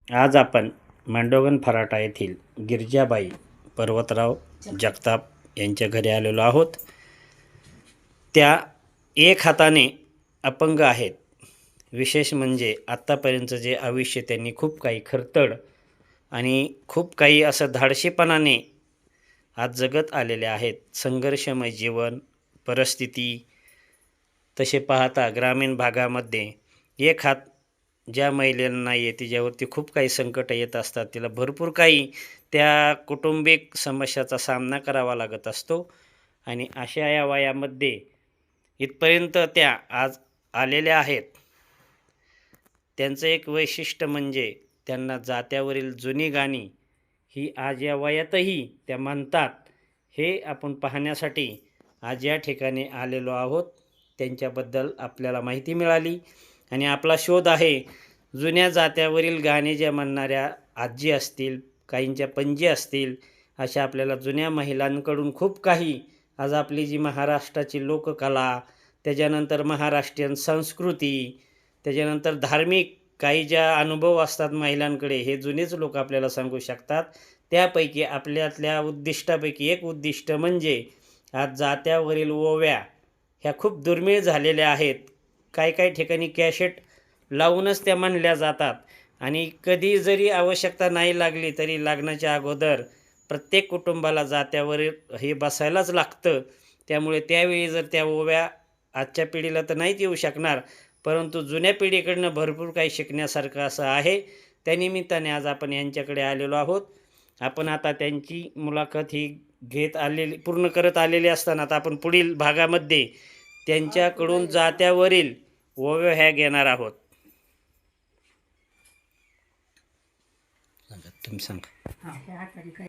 आज आपण मांडोगण फराटा येथील गिरजाबाई पर्वतराव जगताप यांच्या घरी आलेलो आहोत. त्या एक हाताने अपंग आहेत. विशेष म्हणजे आत्तापर्यंत जे आयुष्य त्यांनी खूप काही खरतड आणि खूप काही असं धाडशीपणाने आज जगत आलेले आहेत. संघर्षमय जीवन परिस्थिती तसे पाहता ग्रामीण भागामध्ये एक हात ज्या महिलांना येते तिच्यावरती खूप काही संकट येत असतात. तिला भरपूर काही त्या कौटुंबिक समस्याचा सामना करावा लागत असतो आणि अशा या वयामध्ये इथपर्यंत त्या आज आलेल्या आहेत. त्यांचं एक वैशिष्ट्य म्हणजे त्यांना जात्यावरील जुनी गाणी ही आज या वयातही त्या म्हणतात. हे आपण पाहण्यासाठी आज या ठिकाणी आलेलो आहोत. त्यांच्याबद्दल आपल्याला माहिती मिळाली आणि आपला शोध आहे जुन्या जात्यावरील गाणे ज्या म्हणणाऱ्या आजी असतील, काहींच्या पणजी असतील, अशा आपल्याला जुन्या महिलांकडून खूप काही आज आपली जी महाराष्ट्राची लोककला, त्याच्यानंतर महाराष्ट्रीयन संस्कृती, त्याच्यानंतर धार्मिक काही ज्या अनुभव असतात महिलांकडे हे जुनेच लोक आपल्याला सांगू शकतात. त्यापैकी आपल्यातल्या उद्दिष्टापैकी एक उद्दिष्ट म्हणजे आज जात्यावरील ओव्या ह्या खूप दुर्मिळ झालेल्या आहेत. काही ठिकाणी कॅसेट लावूनच त्या म्हणल्या जातात आणि कधी जरी आवश्यकता नाही लागली तरी लग्नाच्या अगोदर प्रत्येक कुटुंबाला जात्यावर हे बसायलाच लागतं. त्यामुळे त्यावेळी जर त्या ओव्या आजच्या पिढीला तर नाहीच येऊ शकणार, परंतु जुन्या पिढीकडनं भरपूर काही शिकण्यासारखं असं आहे. त्यानिमित्ताने आज आपण यांच्याकडे आलेलो आहोत. आपण आता त्यांची मुलाखत ही पूर्ण करत आलेली असताना आता आपण पुढील भागामध्ये त्यांच्याकडून जात्यावरील ओव्या ह्या घेणार आहोत. तुम्ही सांगा.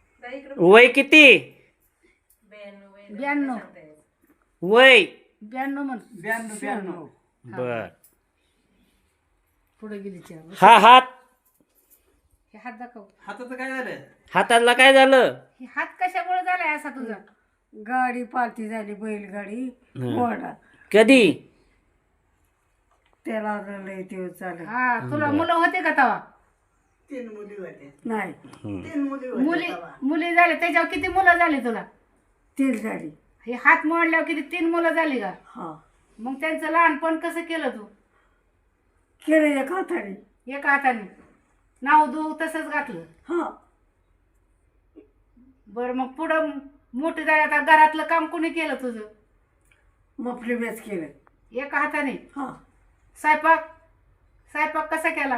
वय किती? 92. वय 92 म्हण. 92. बर. पुढे गेली चार. हा हात हे हात दाखव. हाताचं काय झालं? हाताला काय झालं? हे हात कशामुळे झालाय असा तुझा? गाडी पालती झाली, बैलगाडी घोडा. कधी? त्याला लय दिवस झाले. हा, तुला मुलं होते का तवा? 3 मुली होत्या. नाही, 3 मुली मुली होत्या. मुली झाले. त्याच्यावर किती मुलं झाली तुला? 3 झाली. हे हात मोडल्यावर किती 3 मुलं झाली का? हा. मग त्यांचं लहानपण कसं केलं तू? केलं एका हाताने. एका हाताने नाव दू तसंच घातलं. हा. बरं, मग पुढं मोठं झालं आता घरातलं काम कोणी केलं तुझं? मफली बेस केलं एका हाताने. हा. स्वयंपाक कसा केला?